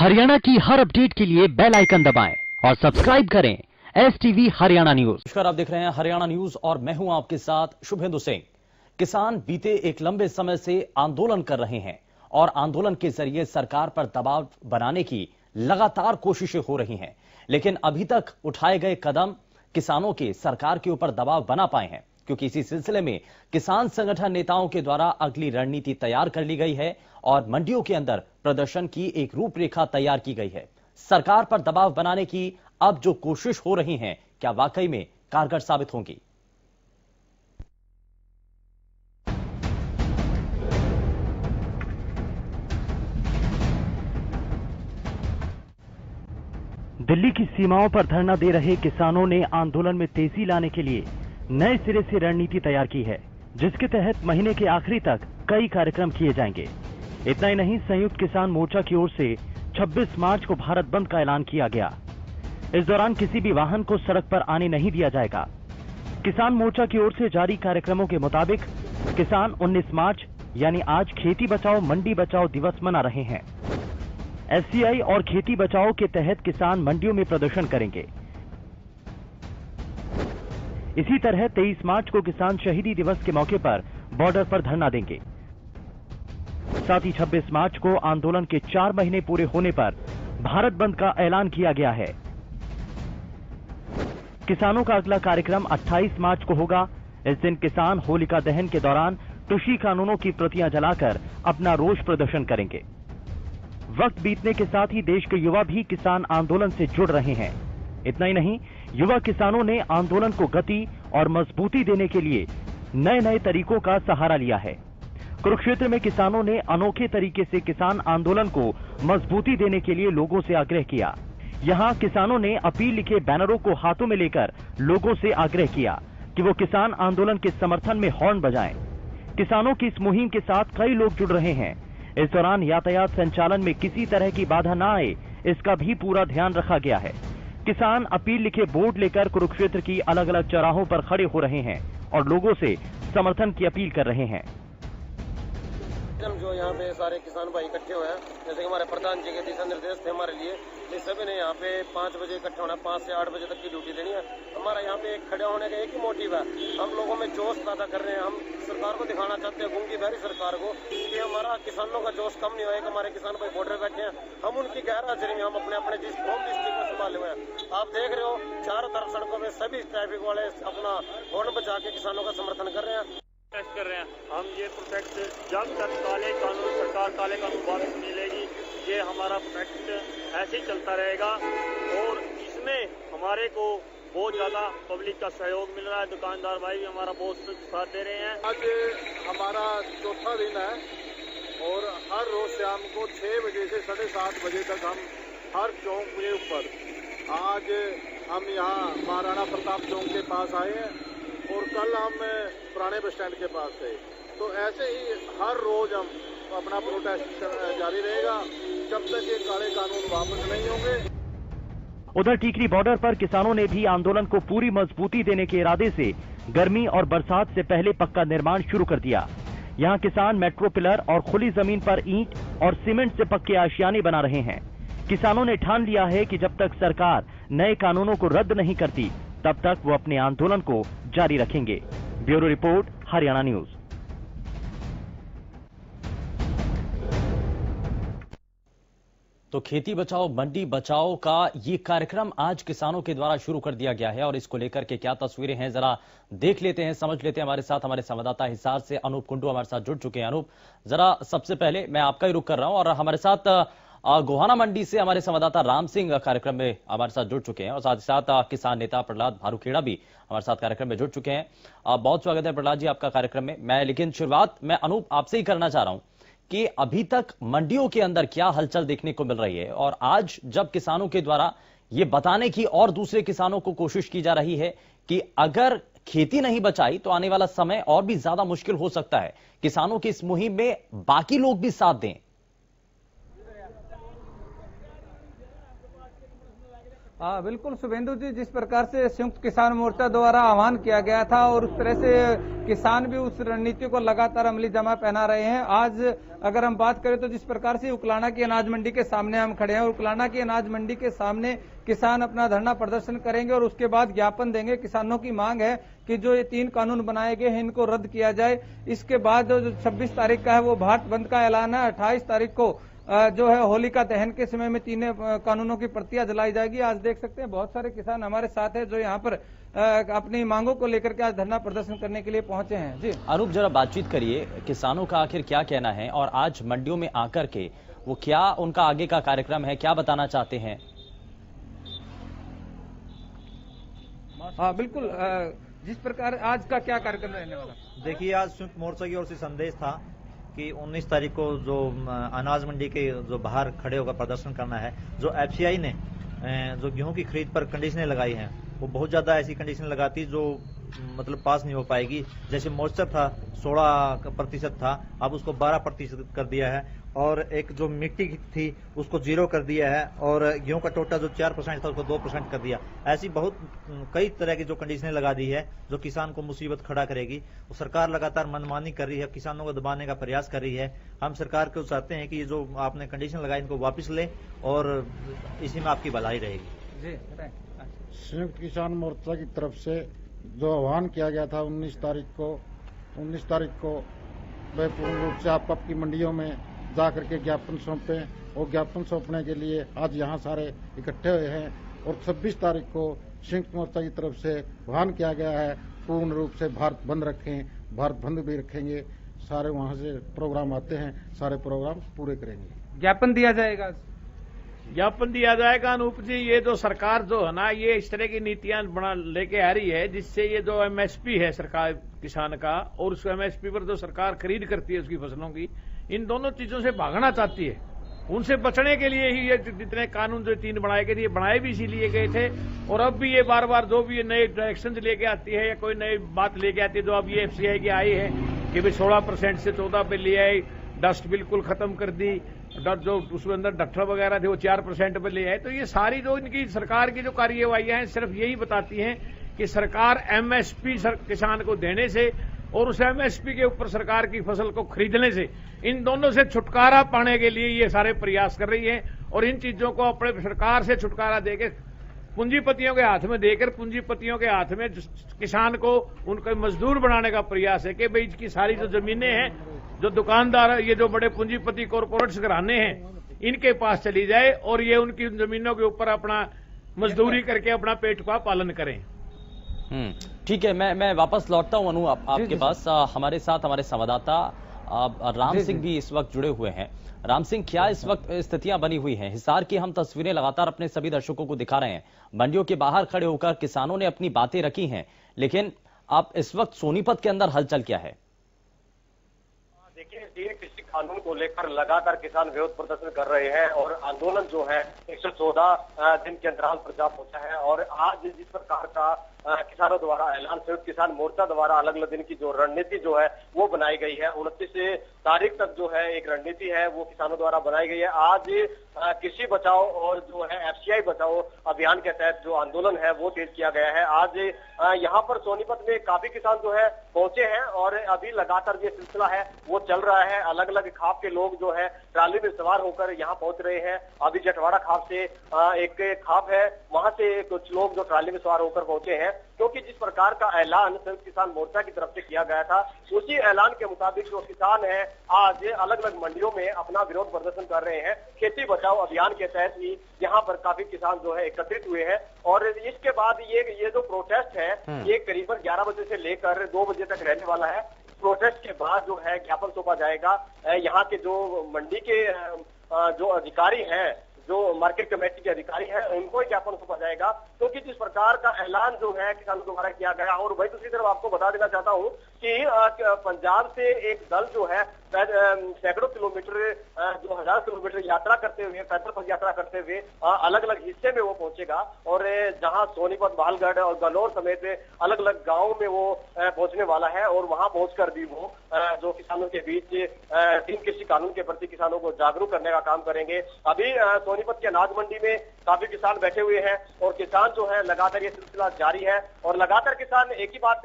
हरियाणा की हर अपडेट के लिए बेल आइकन दबाएं और सब्सक्राइब करें STV हरियाणा न्यूज। नमस्कार, आप देख रहे हैं हरियाणा न्यूज और मैं हूं आपके साथ शुभेंदु सिंह। किसान बीते एक लंबे समय से आंदोलन कर रहे हैं और आंदोलन के जरिए सरकार पर दबाव बनाने की लगातार कोशिशें हो रही हैं, लेकिन अभी तक उठाए गए कदम किसानों के सरकार के ऊपर दबाव बना पाए हैं, क्योंकि इसी सिलसिले में किसान संगठन नेताओं के द्वारा अगली रणनीति तैयार कर ली गई है और मंडियों के अंदर प्रदर्शन की एक रूपरेखा तैयार की गई है। सरकार पर दबाव बनाने की अब जो कोशिश हो रही है, क्या वाकई में कारगर साबित होंगी? दिल्ली की सीमाओं पर धरना दे रहे किसानों ने आंदोलन में तेजी लाने के लिए नए सिरे से रणनीति तैयार की है, जिसके तहत महीने के आखिरी तक कई कार्यक्रम किए जाएंगे। इतना ही नहीं, संयुक्त किसान मोर्चा की ओर से 26 मार्च को भारत बंद का ऐलान किया गया। इस दौरान किसी भी वाहन को सड़क पर आने नहीं दिया जाएगा। किसान मोर्चा की ओर से जारी कार्यक्रमों के मुताबिक किसान 19 मार्च यानी आज खेती बचाओ मंडी बचाओ दिवस मना रहे हैं। SCI और खेती बचाओ के तहत किसान मंडियों में प्रदर्शन करेंगे। इसी तरह 23 मार्च को किसान शहीदी दिवस के मौके पर बॉर्डर पर धरना देंगे। साथ ही 26 मार्च को आंदोलन के 4 महीने पूरे होने पर भारत बंद का ऐलान किया गया है। किसानों का अगला कार्यक्रम 28 मार्च को होगा। इस दिन किसान होलिका दहन के दौरान कृषि कानूनों की प्रतियां जलाकर अपना रोष प्रदर्शन करेंगे। वक्त बीतने के साथ ही देश के युवा भी किसान आंदोलन से जुड़ रहे हैं। इतना ही नहीं, युवा किसानों ने आंदोलन को गति और मजबूती देने के लिए नए नए तरीकों का सहारा लिया है। कुरुक्षेत्र में किसानों ने अनोखे तरीके से किसान आंदोलन को मजबूती देने के लिए लोगों से आग्रह किया। यहां किसानों ने अपील लिखे बैनरों को हाथों में लेकर लोगों से आग्रह किया कि वो किसान आंदोलन के समर्थन में हॉर्न बजाएं। किसानों की इस मुहिम के साथ कई लोग जुड़ रहे हैं। इस दौरान यातायात संचालन में किसी तरह की बाधा न आए, इसका भी पूरा ध्यान रखा गया है। किसान अपील लिखे बोर्ड लेकर कुरुक्षेत्र की अलग अलग चौराहों पर खड़े हो रहे हैं और लोगों से समर्थन की अपील कर रहे हैं। जो यहाँ पे सारे किसान भाई इकट्ठे हुए हैं, जैसे कि हमारे प्रधान जी के दिशा निर्देश थे हमारे लिए, इस सभी ने यहाँ पे 5 बजे इकट्ठा होना, 5 से 8 बजे तक की ड्यूटी देनी है। हमारा यहाँ पे एक खड़े होने का एक ही मोटिव है, हम लोगों में जोश पैदा कर रहे हैं। हम सरकार को दिखाना चाहते हैं, गूंगी बहरी सरकार को, कि हमारा किसानों का जोश कम नहीं होगा। हमारे किसान भाई बॉर्डर बैठे हैं, हम उनकी गैर हाजिरी में हम अपने अपने जिस होम डिस्ट्रिक्ट में संभाले हुए हैं। आप देख रहे हो चारों तरफ सड़कों में सभी ट्रैफिक वाले अपना हॉर्न बजा के किसानों का समर्थन कर रहे हैं, कर रहे हैं। हम ये प्रोटेक्ट जब तक काले कानून सरकार काले कानून वापस मिलेगी, ये हमारा प्रोटेक्ट ऐसे ही चलता रहेगा और इसमें हमारे को बहुत ज्यादा पब्लिक का सहयोग मिल रहा है। दुकानदार भाई भी हमारा बहुत साथ दे रहे हैं। आज हमारा चौथा दिन है और हर रोज शाम को 6 बजे से 7:30 बजे तक हम हर चौक के ऊपर, आज हम यहाँ महाराणा प्रताप चौक के पास आए हैं और कल हम पुराने बस स्टैंड के पास थे। तो ऐसे ही हर रोज हम अपना प्रोटेस्ट जारी रहेगा जब तक ये काले कानून वापस नहीं होंगे। उधर टीकरी बॉर्डर पर किसानों ने भी आंदोलन को पूरी मजबूती देने के इरादे से गर्मी और बरसात से पहले पक्का निर्माण शुरू कर दिया। यहां किसान मेट्रो पिलर और खुली जमीन पर ईंट और सीमेंट से पक्के आशियाने बना रहे हैं। किसानों ने ठान लिया है कि जब तक सरकार नए कानूनों को रद्द नहीं करती, तब तक वो अपने आंदोलन को जारी रखेंगे। Bureau report, Haryana news. तो खेती बचाओ मंडी बचाओ का ये कार्यक्रम आज किसानों के द्वारा शुरू कर दिया गया है और इसको लेकर के क्या तस्वीरें हैं जरा देख लेते हैं, समझ लेते हैं। हमारे साथ हमारे संवाददाता हिसार से अनूप कुंडू हमारे साथ जुड़ चुके हैं। अनूप, जरा सबसे पहले मैं आपका ही रुख कर रहा हूं और हमारे साथ गोहाना मंडी से हमारे संवाददाता राम सिंह कार्यक्रम में हमारे साथ जुड़ चुके हैं और साथ ही साथ किसान नेता प्रहलाद भारूखेड़ा भी हमारे साथ कार्यक्रम में जुड़ चुके हैं। बहुत स्वागत है प्रहलाद जी आपका कार्यक्रम में। लेकिन शुरुआत मैं अनूप आपसे ही करना चाह रहा हूं कि अभी तक मंडियों के अंदर क्या हलचल देखने को मिल रही है और आज जब किसानों के द्वारा ये बताने की और दूसरे किसानों को कोशिश की जा रही है कि अगर खेती नहीं बचाई तो आने वाला समय और भी ज्यादा मुश्किल हो सकता है, किसानों की इस मुहिम में बाकी लोग भी साथ दें। बिल्कुल शुभेंदु जी, जिस प्रकार से संयुक्त किसान मोर्चा द्वारा आह्वान किया गया था और उस तरह से किसान भी उस रणनीति को लगातार अमली जमा पहना रहे हैं। आज अगर हम बात करें तो जिस प्रकार से उकलाना की अनाज मंडी के सामने हम खड़े हैं, उकलाना की अनाज मंडी के सामने किसान अपना धरना प्रदर्शन करेंगे और उसके बाद ज्ञापन देंगे। किसानों की मांग है कि जो ये 3 कानून बनाए गए हैं इनको रद्द किया जाए। इसके बाद जो 26 तारीख का है वो भारत बंद का ऐलान है। 28 तारीख को जो है होलिका दहन के समय में 3 कानूनों की प्रतियां जलाई जाएगी। आज देख सकते हैं बहुत सारे किसान हमारे साथ हैं जो यहाँ पर अपनी मांगों को लेकर के आज धरना प्रदर्शन करने के लिए पहुंचे हैं। जी अनूप, जरा बातचीत करिए, किसानों का आखिर क्या कहना है और आज मंडियों में आकर के वो क्या उनका आगे का कार्यक्रम है, क्या बताना चाहते हैं? हाँ बिल्कुल, जिस प्रकार आज का क्या कार्यक्रम रहने वाला? देखिए, आज संयुक्त मोर्चा की ओर से संदेश था कि 19 तारीख को जो अनाज मंडी के जो बाहर खड़े होकर प्रदर्शन करना है। जो एफसीआई ने जो गेहूं की खरीद पर कंडीशनें लगाई हैं वो बहुत ज्यादा ऐसी कंडीशन लगाती जो मतलब पास नहीं हो पाएगी। जैसे मॉइस्चर था 16% था, अब उसको 12% कर दिया है और एक जो मिट्टी थी उसको 0 कर दिया है और गेहूं का टोटा जो 4% था उसको 2% कर दिया। ऐसी बहुत कई तरह की जो कंडीशनें लगा दी है जो किसान को मुसीबत खड़ा करेगी। वो सरकार लगातार मनमानी कर रही है, किसानों को दबाने का प्रयास कर रही है। हम सरकार को चाहते हैं कि ये जो आपने कंडीशन लगाई इनको वापस ले और इसी में आपकी भलाई रहेगी। संयुक्त किसान मोर्चा की तरफ से जो आह्वान किया गया था 19 तारीख को वे पूर्ण रूप से आप की मंडियों में जाकर के ज्ञापन सौंपे और ज्ञापन सौंपने के लिए आज यहाँ सारे इकट्ठे हुए हैं। और 26 तारीख को संयुक्त मोर्चा की तरफ से आह्वान किया गया है पूर्ण रूप से भारत बंद रखें, भारत बंद भी रखेंगे। सारे वहाँ से प्रोग्राम आते हैं, सारे प्रोग्राम पूरे करेंगे। ज्ञापन दिया जाएगा, ज्ञापन दिया जाएगा। अनूप जी, ये जो सरकार जो है ना ये इस तरह की नीतियां बना लेके आ रही है जिससे ये जो एमएसपी है सरकार किसान का और उस एमएसपी पर जो सरकार खरीद करती है उसकी फसलों की, इन दोनों चीजों से भागना चाहती है। उनसे बचने के लिए ही ये जितने कानून जो 3 बनाए गए थे, ये बनाए भी इसीलिए गए थे। और अब भी ये बार बार जो भी ये नए डायरेक्शन लेके आती है या कोई नई बात लेके आती है, जो अब ये एफसीआई की आई है कि भाई 16% से 14 पे ले आई, डस्ट बिल्कुल खत्म कर दी, जो उसमें अंदर डॉक्टर वगैरह थे वो 4% पे ले आए। तो ये सारी जो इनकी सरकार की जो कार्यवाहियां हैं सिर्फ यही बताती हैं कि सरकार एमएसपी किसान को देने से और उस एमएसपी के ऊपर सरकार की फसल को खरीदने से, इन दोनों से छुटकारा पाने के लिए ये सारे प्रयास कर रही है। और इन चीजों को अपने सरकार से छुटकारा देकर पूंजीपतियों के हाथ में देकर, पूंजीपतियों के हाथ में किसान को उनको मजदूर बनाने का प्रयास है कि भाई इसकी सारी जो जमीनें हैं, जो दुकानदार, ये जो बड़े पूंजीपति कॉरपोरेट्स घराने हैं, इनके पास चली जाए और ये उनकी जमीनों के ऊपर अपना मजदूरी करके अपना पेट का पालन करें। ठीक है, मैं वापस लौटता हूं अनु आपके पास। हमारे साथ हमारे संवाददाता राम सिंह भी इस वक्त जुड़े हुए हैं। राम सिंह, क्या इस वक्त स्थितियां बनी हुई हैं? हिसार की हम तस्वीरें लगातार अपने सभी दर्शकों को दिखा रहे हैं। मंडियों के बाहर खड़े होकर किसानों ने अपनी बातें रखी हैं, लेकिन अब इस वक्त सोनीपत के अंदर हलचल क्या है? देखिए, कृषि कानून को लेकर लगातार किसान विरोध प्रदर्शन कर रहे हैं और आंदोलन जो है 114 दिन के अंतराल पर जा पहुंचा है। और आज जिस प्रकार का किसानों द्वारा ऐलान, संयुक्त किसान मोर्चा द्वारा अलग अलग दिन की जो रणनीति जो है वो बनाई गई है, 29 तारीख तक जो है एक रणनीति है वो किसानों द्वारा बनाई गई है। आज कृषि बचाओ और जो है एफसीआई बचाओ अभियान के तहत जो आंदोलन है वो तेज किया गया है। आज यहाँ पर सोनीपत में काफी किसान जो है पहुंचे हैं और अभी लगातार ये सिलसिला है वो चल रहा है। अलग अलग खाप के लोग जो है ट्राली में सवार होकर यहाँ पहुंच रहे हैं। अभी जटवाड़ा खाप से एक खाप है, वहां से कुछ लोग जो ट्राली में सवार होकर पहुंचे हैं, क्योंकि जिस प्रकार का ऐलान संयुक्त किसान मोर्चा की तरफ से किया गया था उसी ऐलान के मुताबिक जो किसान है आज अलग अलग मंडियों में अपना विरोध प्रदर्शन कर रहे हैं। खेती बचाओ अभियान के तहत ही यहाँ पर काफी किसान जो है एकत्रित हुए हैं और इसके बाद ये जो प्रोटेस्ट है ये करीबन 11 बजे से लेकर 2 बजे तक रहने वाला है। प्रोटेस्ट के बाद जो है ज्ञापन सौंपा जाएगा। यहाँ के जो मंडी के जो अधिकारी हैं, जो मार्केट कमेटी के अधिकारी हैं, उनको ही ज्ञापन सौंपा जाएगा, क्योंकि जिस प्रकार का ऐलान जो है किसानों द्वारा किया गया। और वही दूसरी तरफ आपको बता देना चाहता हूँ कि पंजाब से एक दल जो है सैकड़ों किलोमीटर, जो 1000 किलोमीटर यात्रा करते हुए, पैदल पद यात्रा करते हुए अलग अलग हिस्से में वो पहुंचेगा। और जहां सोनीपत, बालगढ़ और गलौर समेत अलग अलग गाँव में वो पहुंचने वाला है। और वहां पहुंचकर भी वो जो किसानों के बीच 3 कृषि कानून के प्रति किसानों को जागरूक करने का काम करेंगे। अभी सोनीपत की अनाज मंडी में काफी किसान बैठे हुए हैं और किसान जो है लगातार ये सिलसिला जारी है और लगातार किसान एक ही बात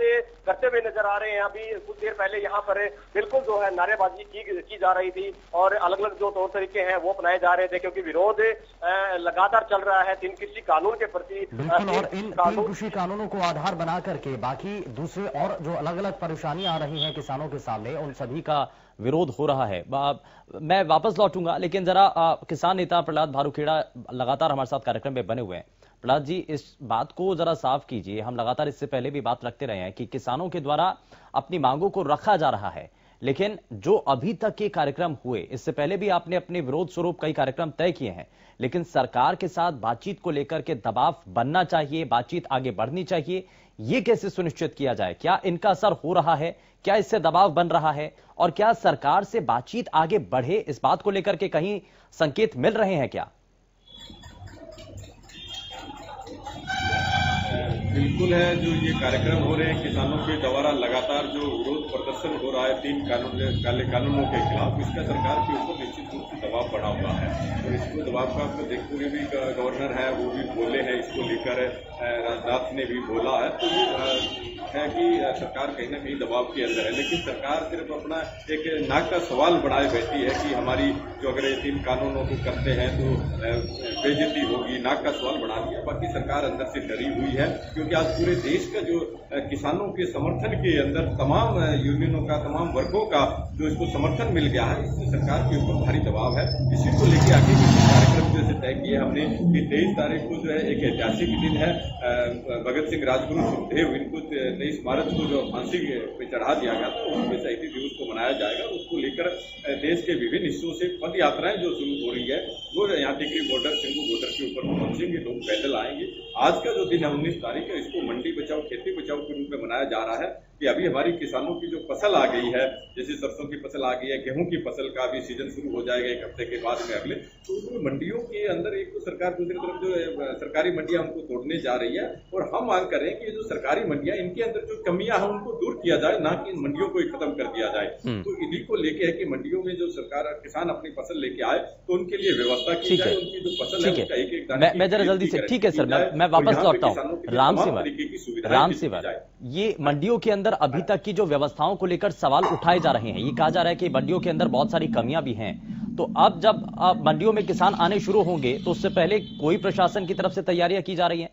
करते हुए नजर आ रहे हैं। अभी कुछ देर पहले यहाँ पर बिल्कुल जो है नारेबाजी की जा रही थी और अलग अलग जो तौर तरीके हैं वो अपनाए जा रहे थे, क्योंकि विरोध लगातार चल रहा है 3 कृषि कानून के प्रति। बिल्कुल, और इन 3 कृषि कानूनों को आधार बना करके बाकी दूसरे और जो अलग अलग परेशानियां आ रही हैं किसानों के सामने, उन सभी का विरोध हो रहा है। मैं वापस लौटूंगा, लेकिन जरा किसान नेता प्रहलाद भारूखेड़ा लगातार हमारे साथ कार्यक्रम में बने हुए हैं। प्रहलाद जी, इस बात को जरा साफ कीजिए। हम लगातार इससे पहले भी बात रखते रहे हैं कि किसानों के द्वारा अपनी मांगों को रखा जा रहा है, लेकिन जो अभी तक के कार्यक्रम हुए, इससे पहले भी आपने अपने विरोध स्वरूप कई कार्यक्रम तय किए हैं, लेकिन सरकार के साथ बातचीत को लेकर के दबाव बनना चाहिए, बातचीत आगे बढ़नी चाहिए, ये कैसे सुनिश्चित किया जाए? क्या इनका असर हो रहा है? क्या इससे दबाव बन रहा है? और क्या सरकार से बातचीत आगे बढ़े, इस बात को लेकर के कहीं संकेत मिल रहे हैं क्या? बिल्कुल है, जो ये कार्यक्रम हो रहे हैं किसानों के द्वारा लगातार जो विरोध प्रदर्शन हो रहा है 3 काले कानूनों के खिलाफ, इसका सरकार के ऊपर निश्चित रूप से दबाव बढ़ा हुआ है। और इसको दबाव का आपको देखते हुए भी गवर्नर है वो भी बोले हैं, इसको लेकर राजनाथ ने भी बोला है। तो ये है कि सरकार कहीं ना कहीं दबाव के अंदर है, लेकिन सरकार सिर्फ अपना एक नाक का सवाल बढ़ाए बैठी है कि हमारी जो अगर ये 3 कानूनों को करते हैं तो बेइज्जती होगी, नाक का सवाल बढ़ा दिया। बाकी सरकार अंदर से डरी हुई है, क्योंकि आज पूरे देश का जो किसानों के समर्थन के अंदर तमाम यूनियनों का, तमाम वर्गों का जो इसको समर्थन मिल गया है, इससे सरकार के ऊपर भारी दबाव है। इसी को लेकर आगे भी कार्यक्रम जैसे तय किए हमने कि 23 तारीख को जो है एक ऐतिहासिक दिन है, भगत सिंह, राजगुरु, सुखदेव, इनको नई स्मारक को जो फांसी पे चढ़ा दिया गया था, उनके शहीदी दिवस को मनाया जाएगा। उसको लेकर देश के विभिन्न हिस्सों से पद यात्राएं जो शुरू हो रही है वो यहाँ टिकरी बॉर्डर, सिंगू बॉर्डर के ऊपर पहुंचेंगे, लोग पैदल आएंगे। आज का जो दिन है 19 तारीख है, इसको मंडी बचाओ खेती बचाओ के रूप में मनाया जा रहा है कि अभी हमारी किसानों की जो फसल आ गई है, जैसे सरसों की फसल आ गई है, गेहूं की फसल का भी सीजन शुरू हो जाएगा 1 हफ्ते के बाद में अगले। तो मंडियों के अंदर एक तो सरकार दूसरी तरफ जो सरकारी मंडियां उनको तोड़ने जा रही है, और हम मांग कर रहे हैं कि जो सरकारी मंडियां इनके अंदर जो कमियां हैं उनको दूर किया जाए, ना कि इन मंडियों को खत्म कर दिया जाए। तो इन्हीं को लेके है कि मंडियों में जो सरकार किसान अपनी फसल लेके आए तो उनके लिए व्यवस्था की जाए, उनकी जो फसल है उसका एक मैं जरा जल्दी से, ठीक है सर, मैं वापस लौटता हूँ। राम सेवर, ये मंडियों के अंदर अभी तक की जो व्यवस्थाओं को लेकर सवाल उठाए जा रहे हैं, ये कहा जा रहा है कि मंडियों के अंदर बहुत सारी कमियां भी हैं, तो अब जब मंडियों में किसान आने शुरू होंगे तो उससे पहले कोई प्रशासन की तरफ से तैयारियां की जा रही हैं?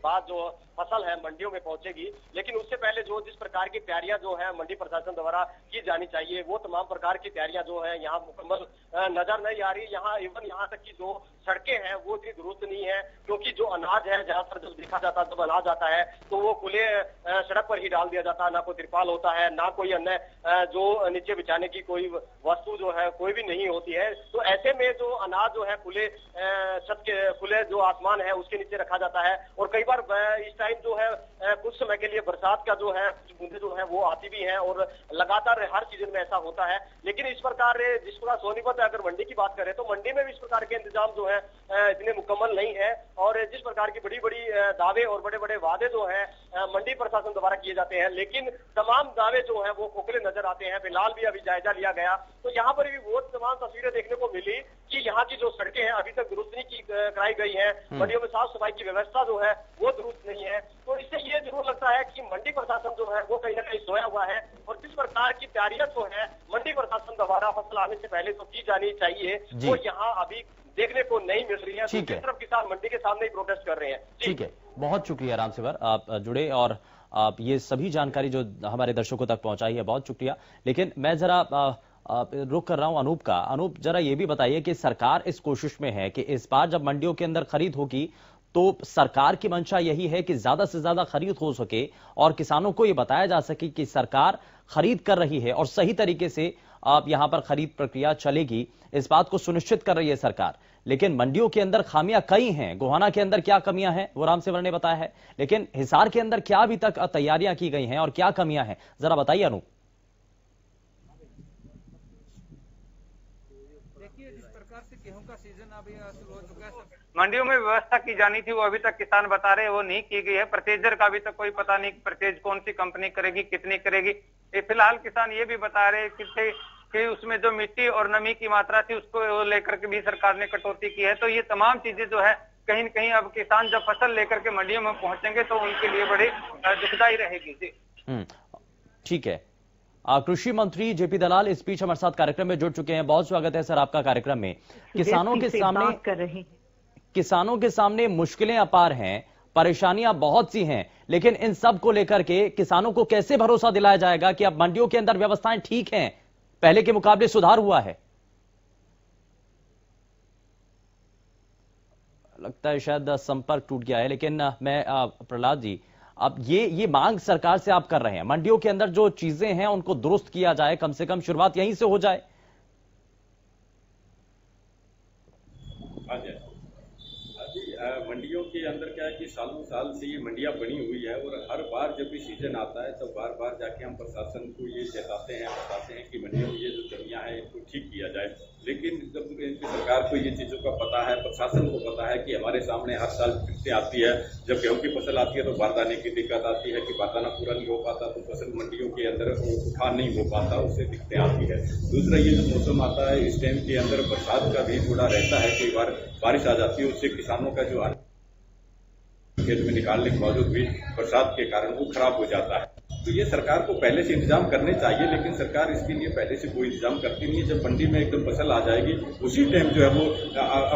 बाद जो फसल है मंडियों में पहुंचेगी, लेकिन उससे पहले जो जिस प्रकार की तैयारियां जो है मंडी प्रशासन द्वारा की जानी चाहिए, वो तमाम प्रकार की तैयारियां जो है यहाँ मुकम्मल नजर नहीं आ रही। यहाँ इवन यहाँ तक की जो सड़कें हैं वो इतनी दुरुस्त नहीं है, क्योंकि जो अनाज है ज्यादातर जब देखा जाता है, जब अनाज आता है तो वो खुले सड़क पर ही डाल दिया जाता है, ना कोई तिरपाल होता है, ना कोई अन्य जो नीचे बिछाने की कोई वस्तु जो है कोई भी नहीं होती है। तो ऐसे में जो अनाज जो है खुले छत के, खुले जो आसमान है उसके नीचे रखा जाता है। और कई बार इस टाइम जो है कुछ समय के लिए बरसात का जो है कुछ बूंदे जो है वो आती भी हैं, और लगातार हर सीजन में ऐसा होता है। लेकिन इस प्रकार जिस प्रकार सोनीपत अगर मंडी की बात करें तो मंडी में भी इस प्रकार के इंतजाम जो है इतने मुकम्मल नहीं है, और जिस प्रकार की बड़ी बड़ी दावे और बड़े बड़े वादे जो है मंडी प्रशासन द्वारा किए जाते हैं, लेकिन तमाम दावे जो है वो खोखले नजर आते हैं। फिलहाल भी अभी जायजा लिया गया तो यहाँ पर भी वो तमाम तस्वीरें देखने को मिली कि यहाँ की जो सड़कें हैं अभी तक दुरुस्त नहीं कराई गई है, मंडियों में साफ सफाई की व्यवस्था जो है वो दुरुस्त नहीं है। तो इससे ये जरूर लगता है कि मंडी प्रशासन जो है वो कहीं ना कहीं सोया हुआ है, और जिस प्रकार की तैयारियां जो है मंडी प्रशासन द्वारा फसल आने से पहले तो की जानी चाहिए वो यहाँ अभी देखने को नहीं मिल रही है। दूसरी तरफ किसान मंडी के सामने ही प्रोटेस्ट कर रहे हैं। ठीक है, बहुत शुक्रिया राम सेवर, आप जुड़े और आप ये सभी जानकारी जो हमारे दर्शकों तक पहुंचाई है, बहुत शुक्रिया। लेकिन मैं जरा रुक कर रहा हूं अनूप का। अनूप, जरा ये भी बताइए कि सरकार इस कोशिश में है कि इस बार जब मंडियों के अंदर खरीद होगी तो सरकार की मंशा यही है कि ज्यादा से ज्यादा खरीद हो सके और किसानों को यह बताया जा सके कि सरकार खरीद कर रही है और सही तरीके से आप यहां पर खरीद प्रक्रिया चलेगी, इस बात को सुनिश्चित कर रही है सरकार। लेकिन मंडियों के अंदर खामियां कई हैं। गोहाना के अंदर क्या कमियां हैं वो रामसेवर ने बताया है, लेकिन हिसार के अंदर क्या अभी तक तैयारियां की गई हैं और क्या कमियां हैं, जरा बताइए अनूप। देखिए, जिस प्रकार से गेहूं का सीजन अभी शुरू हो चुका है, मंडियों में व्यवस्था की जानी थी वो अभी तक किसान बता रहे हैं वो नहीं की गई है। परचेजर का अभी तक कोई पता नहीं, परचेज कौन सी कंपनी करेगी, कितनी करेगी। फिलहाल किसान ये भी बता रहे हैं कि उसमें जो मिट्टी और नमी की मात्रा थी उसको लेकर के भी सरकार ने कटौती की है। तो ये तमाम चीजें जो है कहीं न कहीं अब किसान जब फसल लेकर के मंडियों में पहुंचेंगे तो उनके लिए बड़ी दुखदायी रहेगी। जी ठीक है। कृषि मंत्री जेपी दलाल इस बीच हमारे साथ कार्यक्रम में जुड़ चुके हैं। बहुत स्वागत है सर आपका कार्यक्रम में। किसानों के सामने मुश्किलें अपार हैं, परेशानियां बहुत सी हैं, लेकिन इन सब को लेकर के किसानों को कैसे भरोसा दिलाया जाएगा कि अब मंडियों के अंदर व्यवस्थाएं ठीक हैं, पहले के मुकाबले सुधार हुआ है? लगता है शायद संपर्क टूट गया है, लेकिन मैं प्रहलाद जी, अब ये मांग सरकार से आप कर रहे हैं, मंडियों के अंदर जो चीजें हैं उनको दुरुस्त किया जाए, कम से कम शुरुआत यहीं से हो जाए। मंडियों के अंदर क्या है कि सालों साल से ये मंडियां बनी हुई है और हर बार जब भी सीजन आता है तो बार बार जाके हम प्रशासन को ये बताते हैं कि मंडियों में ये जो कमियां हैं इनको ठीक किया जाए। लेकिन जब इनकी सरकार को ये चीजों का पता है, प्रशासन को पता है कि हमारे सामने हर साल दिक्कतें आती है, जब गेहूं की फसल आती है तो बारदाने की दिक्कत आती है कि बारदाना पूरा नहीं हो पाता तो फसल मंडियों के अंदर उठान नहीं हो पाता, उससे दिक्कतें आती है। दूसरा ये जो मौसम आता है इस टाइम के अंदर बरसात का भी थोड़ा रहता है, कई बार बारिश आ जाती है, उससे किसानों का जो खेत में निकालने के बावजूद भी बरसात के कारण वो खराब हो जाता है। तो ये सरकार को पहले से इंतजाम करने चाहिए, लेकिन सरकार इसके लिए पहले से कोई इंतजाम करती नहीं है। जब मंडी में एकदम फसल आ जाएगी उसी टाइम जो है वो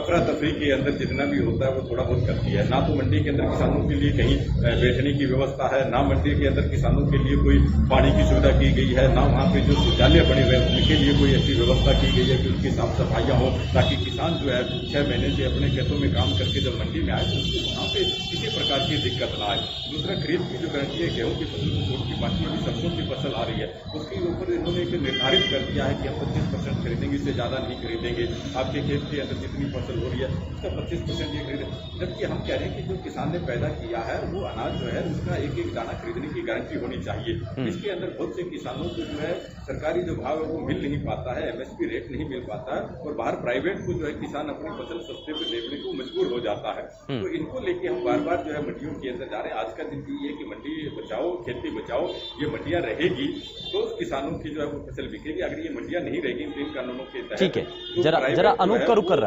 अफरा तफरी के अंदर जितना भी होता है वो थोड़ा बहुत करती है। ना तो मंडी के अंदर किसानों के लिए कहीं बैठने की व्यवस्था है, ना मंडी के अंदर किसानों के लिए कोई पानी की सुविधा की गई है, ना वहाँ पे जो शौचालय बने हुए हैं उनके लिए कोई ऐसी व्यवस्था की गई है कि उनकी साफ सफाइयाँ हो, ताकि किसान जो है 6 महीने से अपने खेतों में काम करके जब मंडी में आए तो उसको वहाँ पे किसी प्रकार की दिक्कत ना आए। दूसरा, खरीद की जो गारंटी है, गेहूं की फसल को छोड़ के बाकी अभी सरसों की फसल आ रही है उसके ऊपर इन्होंने एक निर्धारित कर दिया है कि हम 25% खरीदेंगे, इससे ज्यादा नहीं खरीदेंगे। आपके खेत के अंदर जितनी फसल हो रही है उसका 25% ये खरीदे, जबकि हम कह रहे हैं कि जो किसान ने पैदा किया है वो अनाज जो है उसका एक एक दाना खरीदने की गारंटी होनी चाहिए। इसके अंदर बहुत से किसानों को जो है सरकारी जो भाव है वो मिल नहीं पाता है, MSP रेट नहीं मिल पाता है और बाहर प्राइवेट को जो है किसान अपनी फसल सस्ते पे बेचने को मजबूर हो जाता है। तो इनको लेके हम बार बार जो है मंडियों के अंदर जा रहे हैं। आज का दिन ये है कि मंडी बचाओ, खेती बचाओ, ये मंडियां रहेगी तो किसानों की जो है वो फसल बिकेगी। अगर ये मंडियां नहीं रहेगी इन कानूनों के तहत, ठीक है। तो जरा अनूप का रुख कर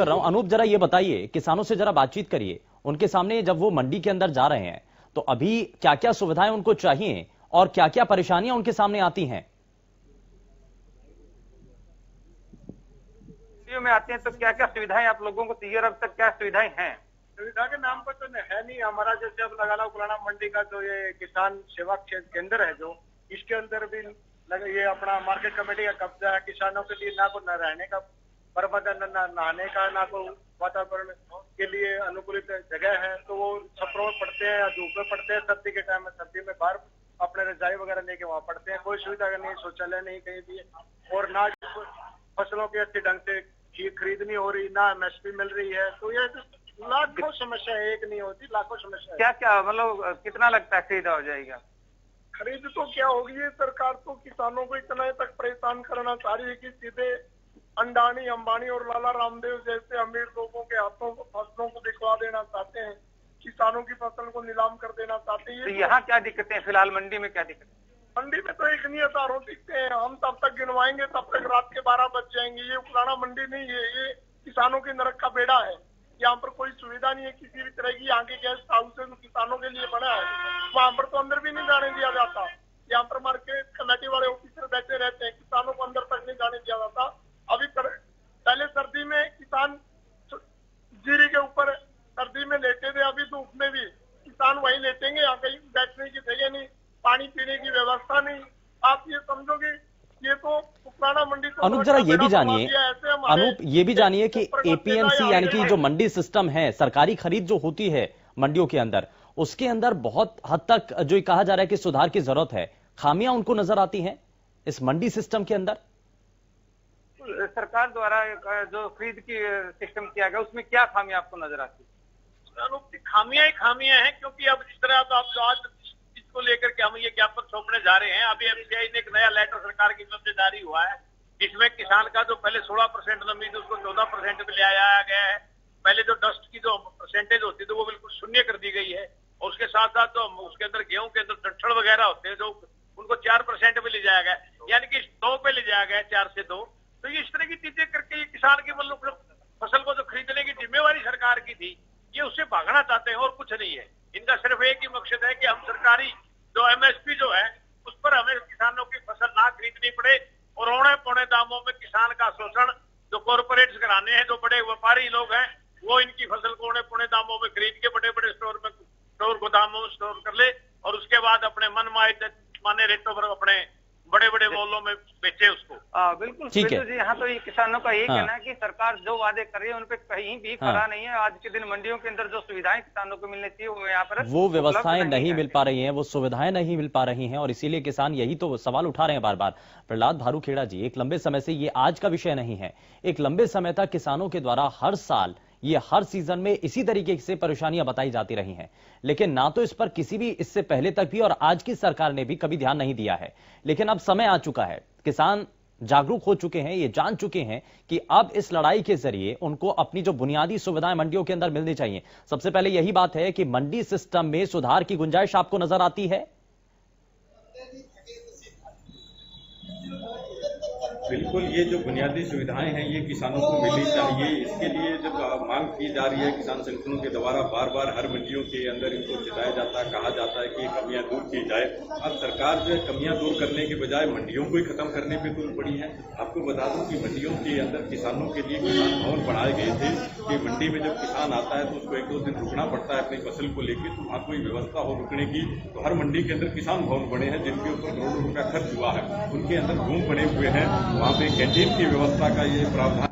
रहा हूं। अनूप जरा ये बताइए, किसानों से जरा बातचीत करिए, उनके सामने जब वो मंडी के अंदर जा रहे हैं तो अभी क्या क्या सुविधाएं उनको चाहिए और क्या क्या परेशानियां उनके सामने आती हैं? में आते हैं तो क्या क्या सुविधाएं आप लोगों को चाहिए और अब तक क्या सुविधाएं हैं? सुविधा के नाम पर तो है नहीं। हमारा जैसे अब लगाना उकलाना मंडी का जो ये किसान सेवा केंद्र है जो, इसके अंदर भी ये अपना मार्केट कमेटी का कब्जा है। किसानों के लिए ना को न रहने का प्रबंध, न नहाने का, ना को वातावरण के लिए अनुकूलित जगह है। तो वो छपरों में पड़ते हैं या धूप में पड़ते हैं, सर्दी के टाइम में सर्दी में बाहर अपने रजाई वगैरह लेके वहाँ पड़ते हैं। कोई सुविधा नहीं, शौचालय नहीं कहीं भी, और ना फसलों की अच्छे ढंग से खरीदनी हो रही, ना MSP मिल रही है। तो ये लाखों समस्या, एक नहीं होती, लाखों समस्या। क्या क्या मतलब कितना लगता है खरीदा हो जाएगा? खरीद तो क्या होगी, ये सरकार तो किसानों को इतना तक परेशान करना चाह रही है कि सीधे अंडानी, अंबानी और लाला रामदेव जैसे अमीर लोगों के हाथों फसलों को बिकवा देना चाहते हैं, किसानों की फसल को नीलाम कर देना चाहते हैं। तो यहाँ क्या दिक्कतें हैं फिलहाल मंडी में? क्या दिक्कत? मंडी में तो एक नियत आरोप दिखते हैं, हम तब तक गिनवाएंगे तब तक रात के 12 बज जाएंगे। ये उकलाना मंडी नहीं है, ये किसानों के नरक का बेड़ा है। यहाँ पर कोई सुविधा नहीं है किसी भी तरह की। यहाँ के गेस्ट हाउस किसानों के लिए बना है, वहाँ पर तो अंदर भी नहीं जाने दिया जाता। यहाँ पर मार्केट कमेटी वाले ऑफिसर बैठे रहते हैं, किसानों को अंदर तक नहीं जाने दिया जाता। अभी पहले सर्दी में किसान जीरी के ऊपर सर्दी में लेटे थे, अभी धूप में भी किसान वहीं लेटेंगे। यहाँ कहीं बैठने की जगह नहीं, पानी पीने की व्यवस्था नहीं। आप ये समझोगे ये तो पुराना मंडी तो अनुप जरा ये भी जानिए, ऐसे अनूप, ये भी जानिए कि एपीएमसी यानी कि जो मंडी सिस्टम है, सरकारी खरीद जो होती है मंडियों के अंदर, उसके अंदर बहुत हद तक जो कहा जा रहा है कि सुधार की जरूरत है, खामियां उनको नजर आती हैं इस मंडी सिस्टम के अंदर? सरकार द्वारा जो खरीद की सिस्टम किया गया उसमें क्या खामियां आपको नजर आती है? खामियां ही खामियां हैं, क्योंकि अब जिस तरह आप आज इसको लेकर के हम ये ज्ञापन सौंपने जा रहे हैं, अभी एमसीआई ने एक नया लेटर सरकार की तरफ से जारी हुआ है, जिसमें किसान का जो पहले 16% नमी थी उसको 14% पे ले आया गया है। पहले जो डस्ट की जो परसेंटेज होती थी वो बिल्कुल शून्य कर दी गई है, और उसके साथ साथ जो उसके अंदर गेहूं के अंदर डंठल वगैरह होते हैं जो उनको 4% पे ले जाया गया, यानी कि 2 पे ले जाया गया, 4 से 2। तो ये इस तरह की चीजें करके ये किसान की मतलब फसल को जो खरीदने की जिम्मेवारी सरकार की थी, ये उससे भागना चाहते हैं और कुछ नहीं है। इनका सिर्फ एक ही मकसद है कि हम सरकारी जो एमएसपी जो है उस पर हमें किसानों की फसल ना खरीदनी पड़े, और औने पौने दामों में किसान का शोषण जो कॉर्पोरेट्स कराने हैं, जो बड़े व्यापारी लोग हैं, वो इनकी फसल को औने पौने दामों में खरीद के बड़े बड़े स्टोर गोदामों में स्टोर कर ले, और उसके बाद अपने माने रेटों पर अपने बड़े बड़े मॉलों में बेचे उसको। बिल्कुल जी, यहाँ तो ये किसानों का यही कहना है कि सरकार जो वादे कर रही है उन पे कहीं भी खरा नहीं है। आज के दिन मंडियों के अंदर जो सुविधाएं किसानों को मिलनी चाहिए वो यहाँ पर वो व्यवस्थाएं नहीं मिल पा रही हैं, वो सुविधाएं नहीं मिल पा रही हैं, और इसीलिए किसान यही तो सवाल उठा रहे हैं बार बार। प्रहलाद भारूखेड़ा जी, एक लंबे समय से ये आज का विषय नहीं है, एक लंबे समय तक किसानों के द्वारा हर साल ये हर सीजन में इसी तरीके से परेशानियां बताई जाती रही हैं, लेकिन ना तो इस पर किसी भी इससे पहले तक भी और आज की सरकार ने भी कभी ध्यान नहीं दिया है। लेकिन अब समय आ चुका है, किसान जागरूक हो चुके हैं, ये जान चुके हैं कि अब इस लड़ाई के जरिए उनको अपनी जो बुनियादी सुविधाएं मंडियों के अंदर मिलनी चाहिए। सबसे पहले यही बात है कि मंडी सिस्टम में सुधार की गुंजाइश आपको नजर आती है? बिल्कुल, ये जो बुनियादी सुविधाएं हैं ये किसानों को मिलनी चाहिए। इसके लिए जब मांग की जा रही है किसान संगठनों के द्वारा, बार बार हर मंडियों के अंदर इनको चिताया जाता है, कहा जाता है कि ये कमियां दूर की जाए। अब सरकार जो है कमियां दूर करने के बजाय मंडियों को ही खत्म करने पे तुल पड़ी है। आपको बता दूं कि मंडियों के अंदर किसानों के लिए किसान भवन बनाए गए थे कि मंडी में जब किसान आता है तो उसको 1-2 दिन रुकना पड़ता है अपनी फसल को लेकर, तो वहाँ कोई व्यवस्था हो रुकने की। तो हर मंडी के अंदर किसान भवन बने हैं जिनके ऊपर करोड़ों रुपया खर्च हुआ है, उनके अंदर रूम बने हुए हैं, वहाँ पे कैंटीन की व्यवस्था का ये प्रावधान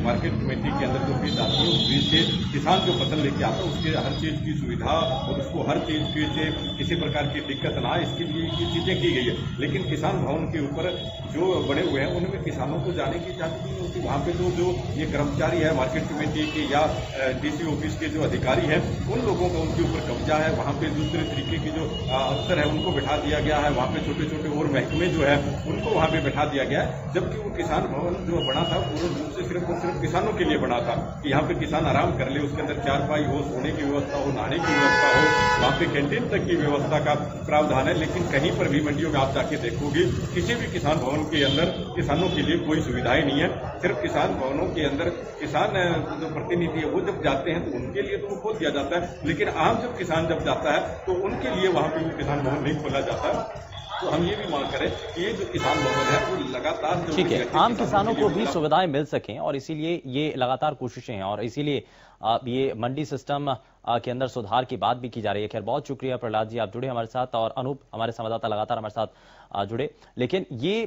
मार्केट कमेटी के अंदर जो फीस आती है उस फीस से किसान जो फसल लेके आता है उसके हर चीज की सुविधा और उसको हर चीज से किसी प्रकार की दिक्कत ना आए, इसके लिए ये चीजें की गई है। लेकिन किसान भवन के ऊपर जो बने हुए हैं उनमें किसानों को जाने की इजाजत नहीं होती। वहाँ पे तो जो ये कर्मचारी है मार्केट कमेटी के या डीसी ऑफिस के जो अधिकारी है उन लोगों का उनके ऊपर कब्जा है। वहाँ पे दूसरे तरीके के जो अफसर है उनको बैठा दिया गया है, वहाँ पे छोटे छोटे और महकमे जो है उनको वहाँ पे बैठा दिया गया है, जबकि वो किसान भवन जो बना था पूर्ण रूप से सिर्फ और सिर्फ किसानों के लिए बना था कि यहाँ पे किसान आराम कर ले, उसके अंदर चारपाई हो, सोने की व्यवस्था हो, नहाने की व्यवस्था हो, वहाँ पे कैंटीन तक की व्यवस्था का प्रावधान है। लेकिन कहीं पर भी मंडियों में आप जाके देखोगे किसी भी किसान भवन के अंदर किसानों के लिए कोई सुविधाएं नहीं है। सिर्फ किसान भवनों के अंदर किसान जो प्रतिनिधि है वो जब जाते हैं तो उनके लिए तो वो खोल दिया जाता है, लेकिन आम जब किसान जब जाता है तो उनके लिए वहाँ पे वो किसान भवन नहीं खोला जाता। तो हम ये भी मांग करें कि ये जो किसान भवन है वो लगातार ठीक है, आम किसानों को भी सुविधाएं मिल सकें, और इसीलिए ये लगातार कोशिशें हैं, और इसीलिए ये मंडी सिस्टम के अंदर सुधार की बात भी की जा रही है। खैर, बहुत शुक्रिया प्रहलाद जी, आप जुड़े हमारे साथ, और अनूप हमारे संवाददाता लगातार हमारे साथ जुड़े। लेकिन ये